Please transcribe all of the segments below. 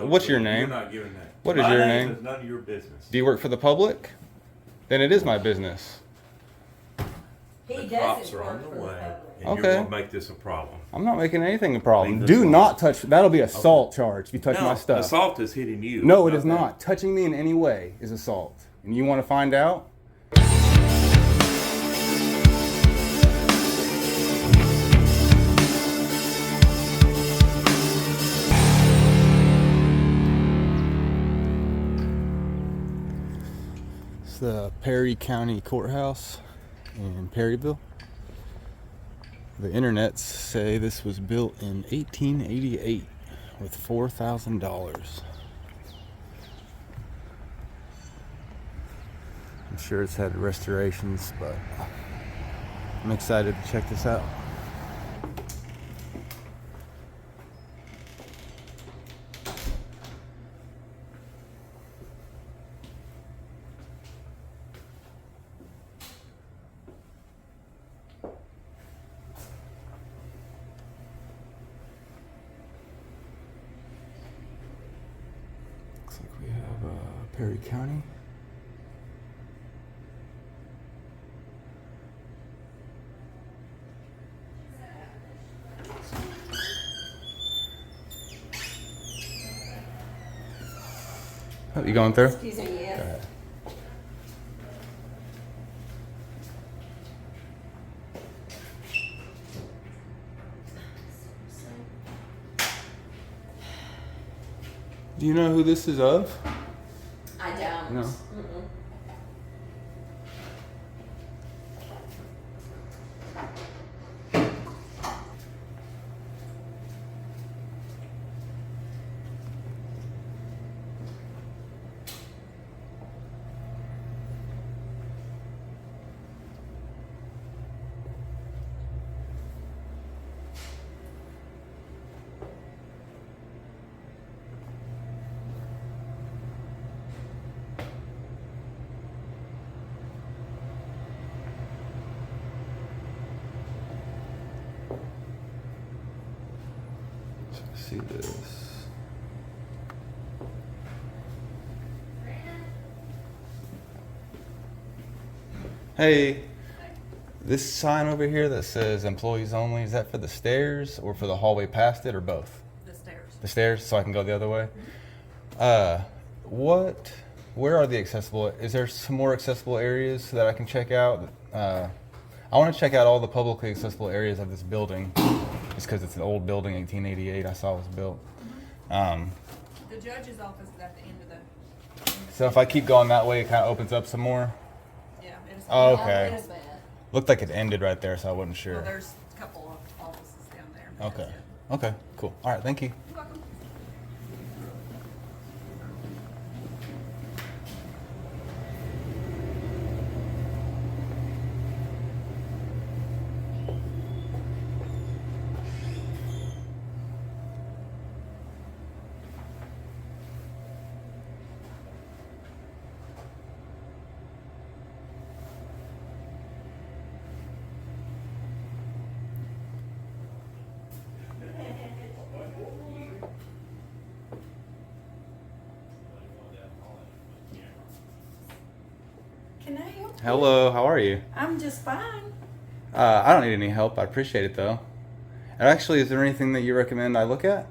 What's your name? You're not giving that. What is your My name? is none of your business. Do you work for the public? Then it is my business. He The does cops his are on work the for the way, public. and Okay. you're going to make this a problem. I'm not making anything a problem. Leave this Do alone. not touch. That'll be assault charge if you touch No, my stuff. assault is hitting you. No, it is them. not. Touching me in any way is assault. And you want to find out? It's the Perry County Courthouse in Perryville. The internets say this was built in 1888 with $4,000. I'm sure it's had restorations, but I'm excited to check this out. Looks like we have Perry County. Oh, you going through? Excuse me, yeah. Go ahead. Do you know who this is of? I don't. No. Mm-mm. Let's see this. Hey, this sign over here that says employees only, is that for the stairs or for the hallway past it or both? The stairs. The stairs, so I can go the other way? Where are the accessible, is there some more accessible areas that I can check out? I want to check out all the publicly accessible areas of this building, just because it's an old building, 1888, I saw it was built. The judge's office is at the end of the. So if I keep going that way, it kind of opens up some more? Yeah. It's Oh, a okay. little bit. Looked like it ended right there, so I wasn't sure. Well, there's a couple of offices down there. but Okay. that's it. Okay, cool. All right, thank you. You're welcome. Can I help you? Hello, how are you? I'm just fine. I don't need any help. I appreciate it though. And actually, is there anything that you recommend I look at?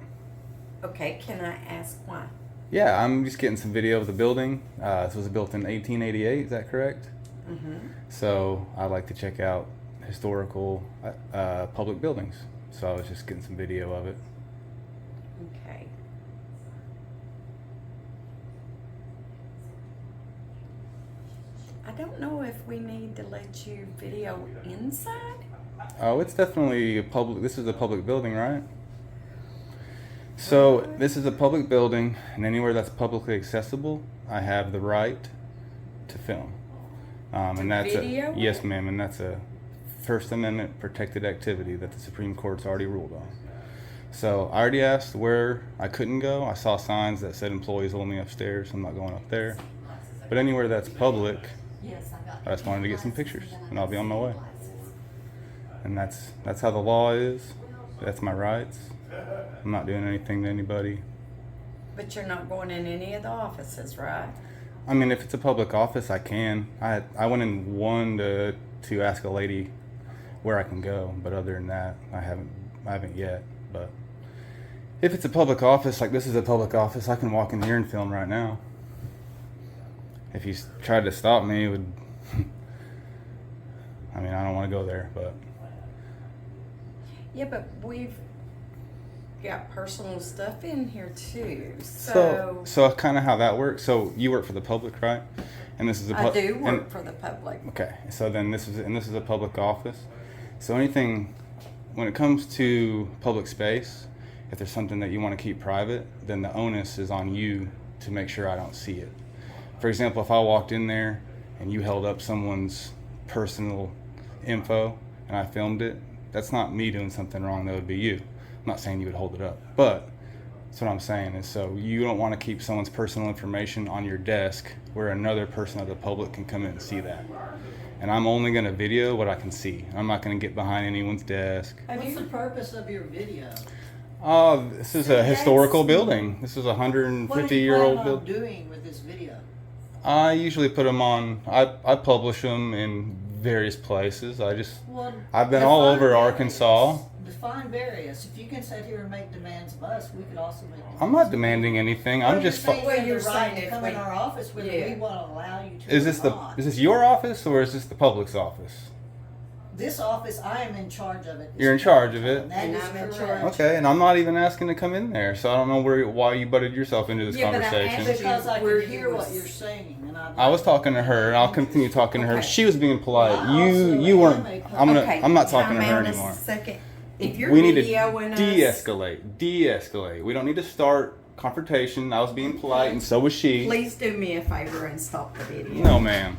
Okay, can I ask why? Yeah, I'm just getting some video of the building. This was built in 1888, is that correct? Mm-hmm. So I'd like to check out historical public buildings. So I was just getting some video of it. Okay. I don't know if we need to let you video inside. Oh, it's definitely a public. This is a public building, right? So this is a public building, and anywhere that's publicly accessible, I have the right to film. And that's video a yes, ma'am, and that's a First Amendment protected activity that the Supreme Court's already ruled on. So I already asked where I couldn't go. I saw signs that said employees only upstairs. I'm not going up there. But anywhere that's public, I just wanted to get some pictures, and I'll be on my way. And that's how the law is. That's my rights. I'm not doing anything to anybody. But you're not going in any of the offices, right? I mean, if it's a public office, I can. I went in one to ask a lady where I can go, but other than that, I haven't yet. But if it's a public office, like this is a public office, I can walk in here and film right now. If you tried to stop me, it would. I mean, I don't want to go there, but. Yeah, but we've got personal stuff in here too. So kind of how that works. So you work for the public, right? And this is a I do work for the public. Okay. So then this is a public office. So anything when it comes to public space, if there's something that you want to keep private, then the onus is on you to make sure I don't see it. For example, if I walked in there and you held up someone's personal info and I filmed it, that's not me doing something wrong. That would be you. I'm not saying you would hold it up, but that's what I'm saying is, so you don't want to keep someone's personal information on your desk where another person of the public can come in and see that. And I'm only going to video what I can see. I'm not going to get behind anyone's desk. What's the purpose of your video? This is a historical building. This is a 150-year-old What are you planning on building. doing with this video? I usually put them on. I publish them in various places. I've been all over Define Arkansas. various. Define various. If you can sit here and make demands of us, we could also make demands. I'm not demanding anything. I'm just. you're You're right saying to if come we- in our office, whether Yeah. we want to allow you to. Is or this not. is this your office or is this the public's office? This office? I am in charge of it. You're in charge of it. That And is I'm in correct. charge. Okay, and I'm not even asking to come in there, so I don't know why you butted yourself into this Yeah, but I conversation. asked Because I Where can you hear was- what you're saying, and I was talking to her, and I'll continue talking to her. Okay. She was being polite. I You also weren't. am I'm not talking to time her out anymore. A second. If you're We need to videoing us, de-escalate. We don't need to start confrontation. I was being polite, and so was she. please do me a favor and stop the video. No, ma'am.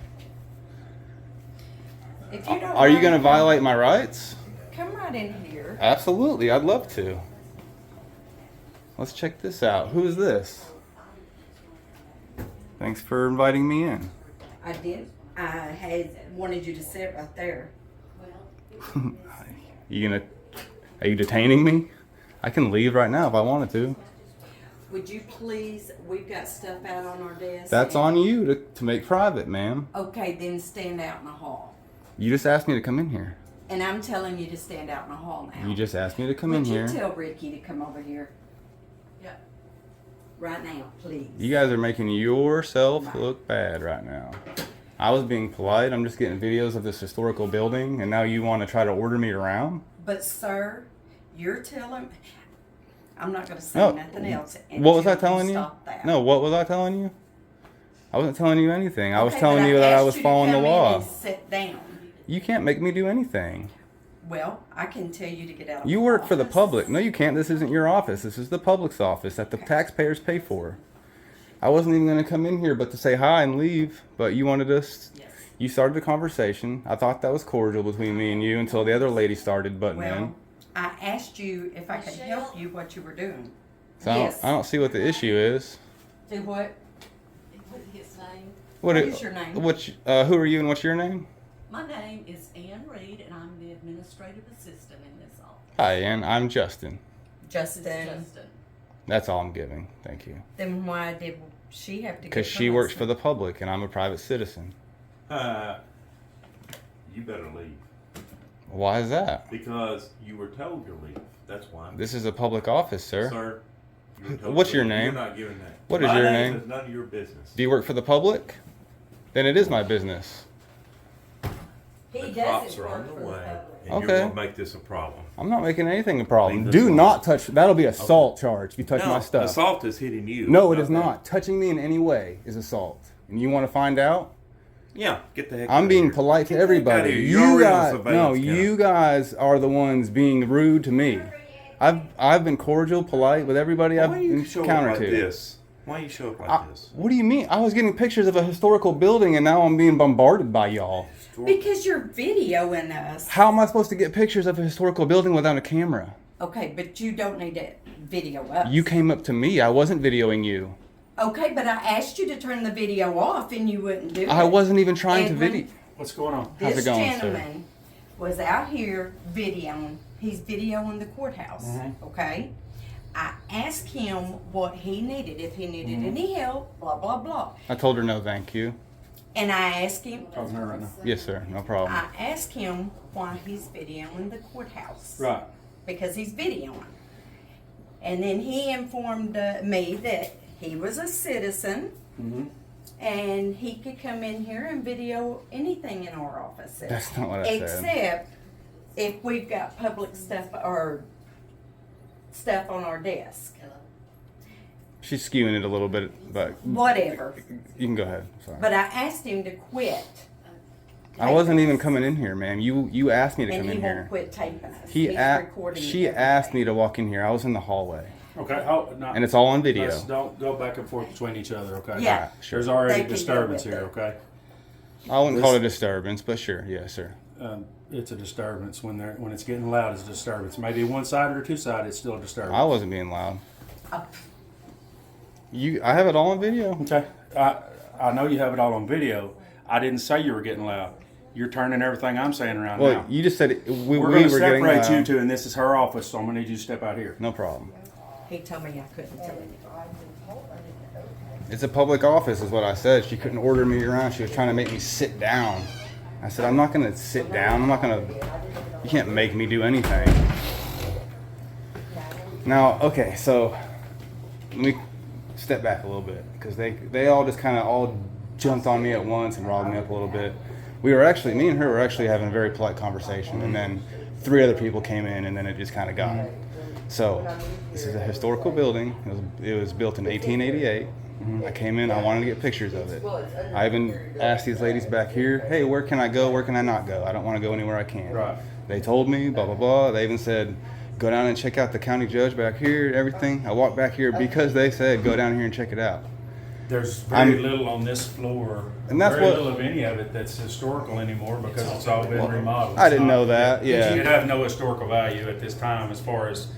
If you don't Are you mind, going to violate my rights? Come right in here. Absolutely, I'd love to. Let's check this out. Who is this? Thanks for inviting me in. I did. I had wanted you to sit right there. Are you detaining me? I can leave right now if I wanted to. Would you please? We've got stuff out on our desk. That's on you to make private, ma'am. Okay, then stand out in the hall. You just asked me to come in here. And I'm telling you to stand out in the hall now. You just asked me to come in Would you here. tell Ricky to come over here? Yeah. Right now, please. You guys are making yourself look bad right now. I was being polite. I'm just getting videos of this historical building, and now you want to try to order me around? But sir, you're telling. I'm not going to say No. nothing else. What was I until telling you? Stop that. No, what was I telling you? I wasn't telling you anything. I was Okay, telling but you that I asked was you to following the come in law. and sit down. You can't make me do anything. Well, I can tell you to get out of You my work for the office. public. No, you can't. This isn't your office. This is the public's office that the taxpayers pay for. I wasn't even going to come in here but to say hi and leave, but you wanted us. Yes. You started a conversation. I thought that was cordial between me and you until the other lady started butting in. Well, I asked you if I could help you what you were doing. So yes. I don't see what the issue is. Do what? His name. What Is your name? Who are you and what's your name? My name is Ann Reed, and I'm the administrative assistant in this office. Hi, Ann. I'm Justin. Justin. Justin. That's all I'm giving. Thank you. Then why did she have to? Because she works for the public and I'm a private citizen. You better leave. Why is that? Because you were told to leave. That's why. This is a public office, sir. Sir, you were told What's to your leave. name? You're not giving that. What is My your name name? is none of your business. Do you work for the public? Then it is my business. He The doesn't cops are work on for the the way, public. and Okay. you're going to make this a problem. I'm not making anything a problem. Leave this Do alone. not touch. That'll be assault charge if you touch my stuff. assault is hitting you. No, it is that. not. Touching me in any way is assault. And you want to find out? Yeah, get the heck I'm out being of here. polite to Get the heck everybody. outta here. You're already on surveillance camera. you guys are the ones being rude to me. I've been cordial, polite with everybody I've Why you show up encountered like to. this? Why you show up like this? What do you mean? I was getting pictures of a historical building and now I'm being bombarded by y'all. Because you're videoing us. How am I supposed to get pictures of a historical building without a camera? Okay, but you don't need to video us. You came up to me. I wasn't videoing you. Okay, but I asked you to turn the video off and you wouldn't do it. I wasn't even trying to Edwin, video. What's going on? How's This it going, sir? gentleman was out here videoing. He's videoing the courthouse. Mm-hmm. Okay. I asked him what he needed, if he needed any help, blah, blah, blah. I told her no, thank you. And I asked him, Talking to her right now. Yes, sir. No problem. I asked him why he's videoing the courthouse. Right. Because he's videoing. And then he informed me that he was a citizen and he could come in here and video anything in our offices. That's not what I said. Except if we've got public stuff or stuff on our desk. She's skewing it a little bit, but Whatever. you can go ahead. Sorry. But I asked him to quit. I wasn't even coming in here, ma'am. You asked me to And come he in won't here. quit taping us. She He's asked. recording She everything. asked me to walk in here. I was in the hallway, Okay, now, and it's all on video. let's don't go back and forth between each other, okay? Yeah. Sure. There's They already can go disturbance with here, it. okay? I wouldn't call it a disturbance, but sure, yes, sir. It's a disturbance when it's getting loud. It's a disturbance. Maybe one-sided or two-sided. It's still a disturbance. I wasn't being loud. Oh. I have it all on video. Okay, I know you have it all on video. I didn't say you were getting loud. You're turning everything I'm saying around Well, now. you just said we We're were going to getting separate loud. you two, and this is her office, so I'm going to need you to step out here. No problem. He told me I couldn't tell him. It's a public office, is what I said. She couldn't order me around. She was trying to make me sit down. I said, I'm not going to sit down. I'm not going to. You can't make me do anything. Now, okay, so let me step back a little bit because they all just kind of all jumped on me at once and riled me up a little bit. Me and her were actually having a very polite conversation, and then 3 other people came in, and then it just kind of got. So this is a historical building. It was built in 1888. I came in, I wanted to get pictures of it. I even asked these ladies back here, hey, where can I go? Where can I not go? I don't want to go anywhere I can. Right. They told me, blah, blah, blah. They even said, go down and check out the county judge back here, everything. I walked back here because they said, go down here and check it out. There's very little on this floor, And that's very what- little of any of it that's historical anymore because it's all been remodeled. I It's didn't not- know that, yeah. It have no historical value at this time as far as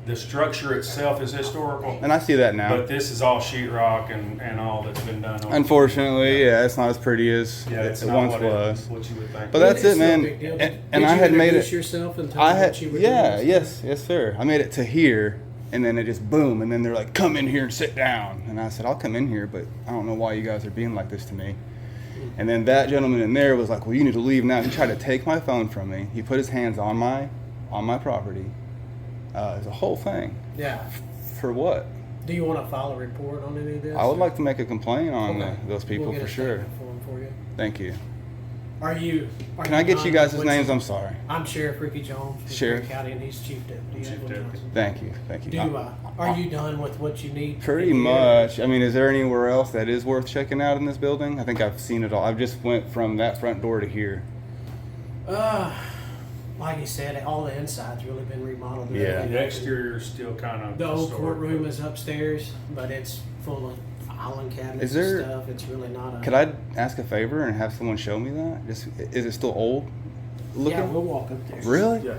the structure itself is historical. And I see that now. But this is all sheetrock and all that's been done. on it. Unfortunately, yeah, it's not as pretty as Yeah, it's it not once what was. what you would think. But that's It's it, no man. big deal. And, Did and you I had made introduce it. yourself and tell I them had, what you were yeah, doing? yes, sir. I made it to here, and then it just boom, and then they're like, "Come in here and sit down." And I said, "I'll come in here, but I don't know why you guys are being like this to me." And then that gentleman in there was like, "Well, you need to leave now." He tried to take my phone from me. He put his hands on my property. It's a whole thing. Yeah. For what? Do you want to file a report on any of this? I would like to make a complaint on Okay. those people We'll get for a sure. statement form for you. Thank you. Are you? Can I get you done guys' with names? what I'm you- sorry. I'm Sheriff Ricky Jones from Sheriff. Perry County, and he's Chief Deputy. Chief Edwin Deputy. Johnson. Thank you. Thank you. Are you done with what you need? Pretty in here? much. I mean, is there anywhere else that is worth checking out in this building? I think I've seen it all. I've just went from that front door to here. Like you said, all the inside's really been remodeled. Yeah. The exterior is still kind of The old historic. courtroom is upstairs, but it's full of filing cabinets Is there- and stuff. It's really not a. Could I ask a favor and have someone show me that? Just, is it still old looking? Yeah, we'll walk up there. Really? Yeah.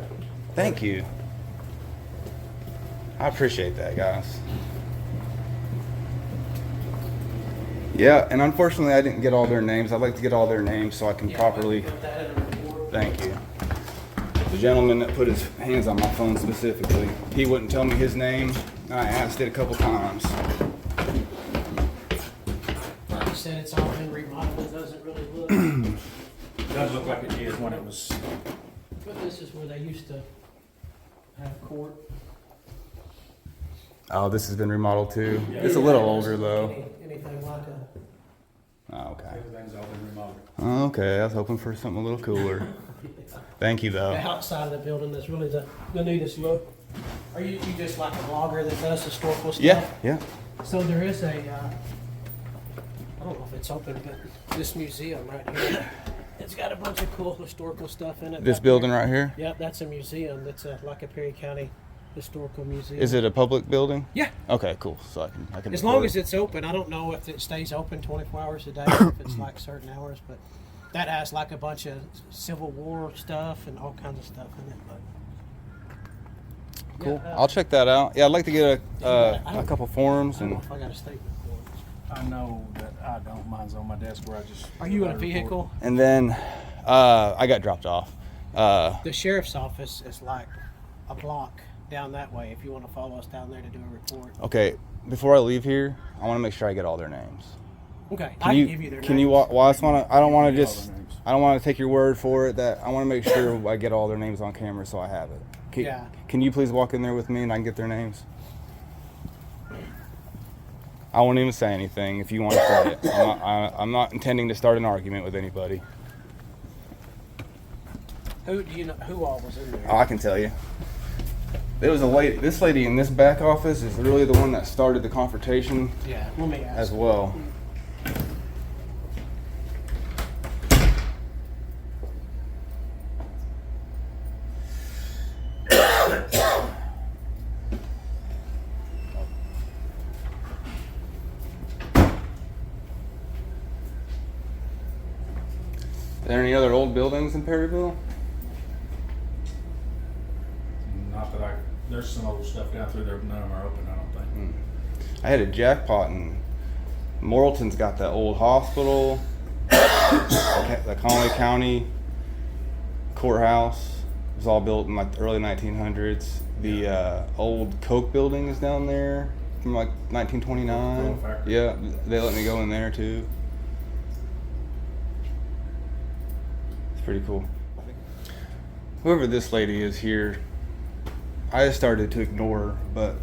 Thank you. I appreciate that, guys. Yeah, and unfortunately, I didn't get all their names. I'd like to get all their names so I can Yeah, properly. we'll put that in a report. Thank you. The gentleman that put his hands on my phone specifically, he wouldn't tell me his name. I asked it a couple times. Like you said, it's all been remodeled. It doesn't really look. It does look like it did when it was. But this is where they used to have court. Oh, this has been remodeled too. Yeah. It's a little older though. Anything like a. Oh, okay. Everything's all been remodeled. Oh, okay, I was hoping for something a little cooler. Thank you The though. outside of the building is really the neatest look. Are you just like a blogger that does historical stuff? Yeah, yeah. So there is a, I don't know if it's open, but this museum right here, it's got a bunch of cool historical stuff in it. This building right here. Yep, that's a museum. That's like a Perry County historical museum. Is it a public building? Yeah. Okay, cool. So I can. As long record. as it's open. I don't know if it stays open 24 hours a day or if it's like certain hours, but that has like a bunch of Civil War stuff and all kinds of stuff in it. But Cool. yeah, I'll check that out. Yeah, I'd like to get I a don't- couple forms I don't know and. if I got a statement for it. I know that I don't. Mine's on my desk where I just. Are you in a write report. vehicle? And then I got dropped off. The sheriff's office is like a block down that way if you want to follow us down there to do a report. Okay, before I leave here, I want to make sure I get all their names. Okay, Can I you can give you their can names. you? Well, I just want to. I don't want to Get all just. their names. I don't want to take your word for it. That I want to make sure I get all their names on camera so I have it. Yeah. Can you please walk in there with me and I can get their names? I won't even say anything if you want to say it. I'm not intending to start an argument with anybody. Who do you know? Who all was in there? Oh, I can tell you. There was a lady. This lady in this back office is really the one that started the confrontation Yeah, let me ask. as well. Are there any other old buildings in Perryville? Not that there's some old stuff down through there, but none of them are open, I don't think. I had a jackpot in Morrilton's got that old hospital, the Conway County Courthouse. It was all built in like the early 1900s. The old Coke building is down there from like 1929. Coke factory. Yeah, they let me go in there too. It's pretty cool. Whoever this lady is here, I just started to ignore her, but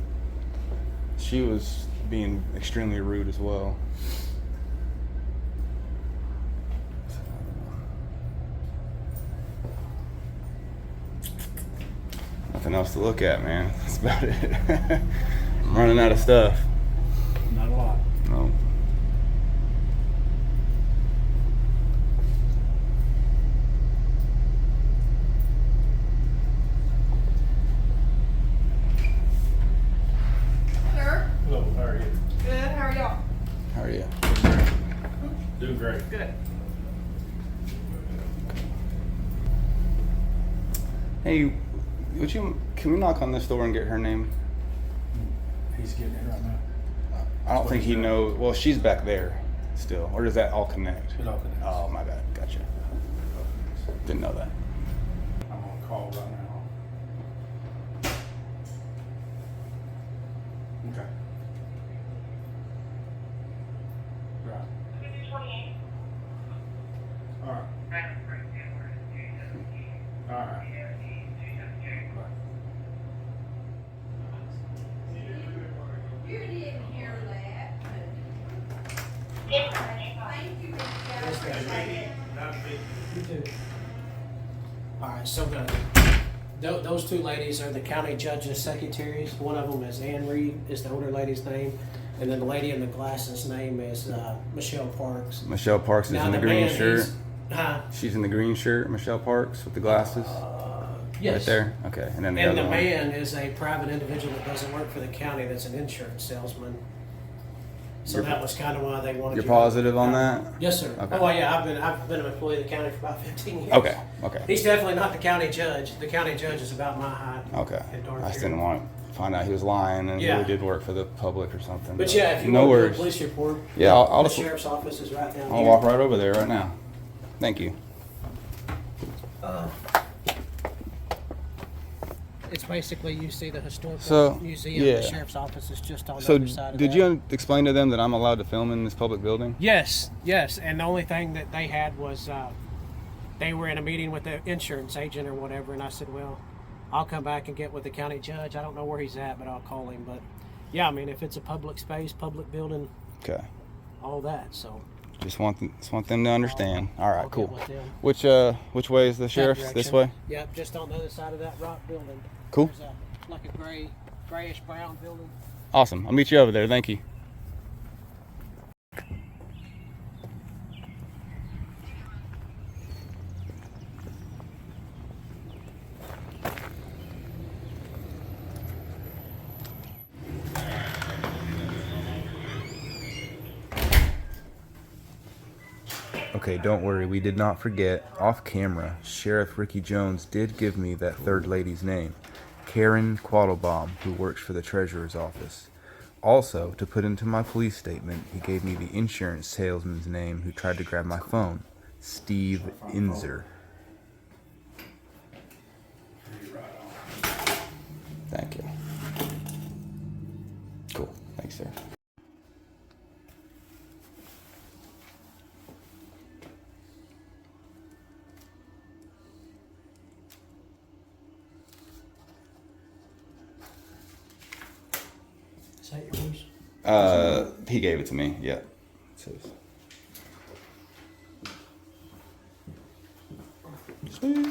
she was being extremely rude as well. Nothing else to look at, man. That's about it. I'm running out of stuff. Not a lot. No. Sir, Hello, how are you? good, how are y'all? How are you? Doing great. Good. Hey, can we knock on this door and get her name? He's getting it right now. I don't think he knows. Well, she's back there still. Or does that all connect? It all connects. Oh, my bad. Gotcha. Didn't know that. I'm on call right now. Okay. Right. All right. All right. You didn't hear that. Thank you, You too. All right, so those two ladies are the county judge's secretaries. One of them is Ann Reed, is the older lady's name, and then the lady in the glasses name is Michelle Parks. Michelle Parks is Now, in the the green man, shirt. She's She's in the green shirt, Michelle Parks, with the glasses. yes. Right there? Okay. And then the And other the one. man is a private individual that doesn't work for the county. That's an insurance salesman. So You're- that was kind of why they wanted. You're you positive on that? Yes, sir. Okay. Oh yeah, I've been an employee of the county for about 15 years. Okay. Okay. He's definitely not the county judge. The county judge is about my height. Okay. and dark I just hair. didn't want to find out he was lying and Yeah. really did work for the public or something. But yeah, if you no want to do a worries. police report, Yeah, I'll the just, sheriff's office is right down I'll here. walk right over there right now. Thank you. It's basically you see the historical So, museum. yeah. The sheriff's office is just on the So, other side of did that. you explain to them that I'm allowed to film in this public building? Yes, yes. And the only thing that they had was they were in a meeting with the insurance agent or whatever, and I said, well, I'll come back and get with the county judge. I don't know where he's at, but I'll call him. But yeah, I mean, if it's a public space, public building, Okay. all that. So Just want them to understand. All right, I'll cool. get with them. Which way is the That sheriff's? This direction. way? Yep, just on the other side of that rock building. Cool. There's like a grayish brown building. Awesome. I'll meet you over there. Thank you. Okay, don't worry, we did not forget. Off camera, Sheriff Ricky Jones did give me that third lady's name, Karen Quattlebaum, who works for the treasurer's office. Also, to put into my police statement, he gave me the insurance salesman's name who tried to grab my phone, Steve Inzer. Thank you. you, sir. Is that yours? He gave it to me. Yeah. It's his. Sweet.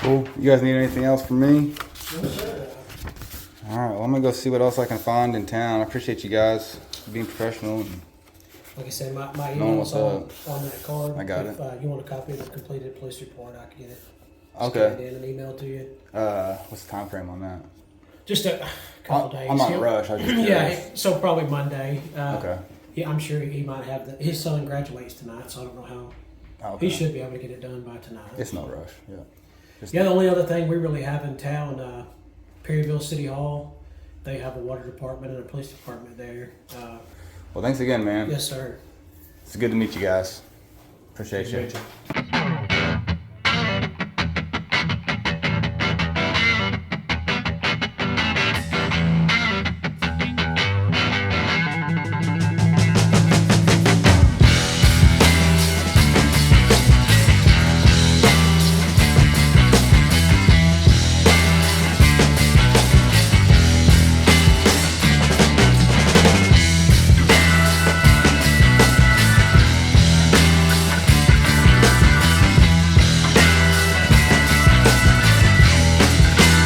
Cool. You guys need anything else from me? No, sir. All right. Well, I'm gonna go see what else I can find in town. I appreciate you guys being professional. And Like I said, my Knowing email's what's on that card. I got if, it. you want a copy of the completed police report, I can get it. Okay. Scanned in and emailed to you. What's the time frame on that? Just a couple days. I'm not in a He'll- rush. I just Yeah, curious. so probably Monday. Okay. Yeah, I'm sure he might have his son graduates tonight, so I don't know how. Okay. He should be able to get it done by tonight. It's no rush. Yeah. Just, Yeah, the only other thing we really have in town, Perryville City Hall, they have a water department and a police department there. Well, thanks again, man. Yes, sir. It's good to meet you guys. Appreciate you.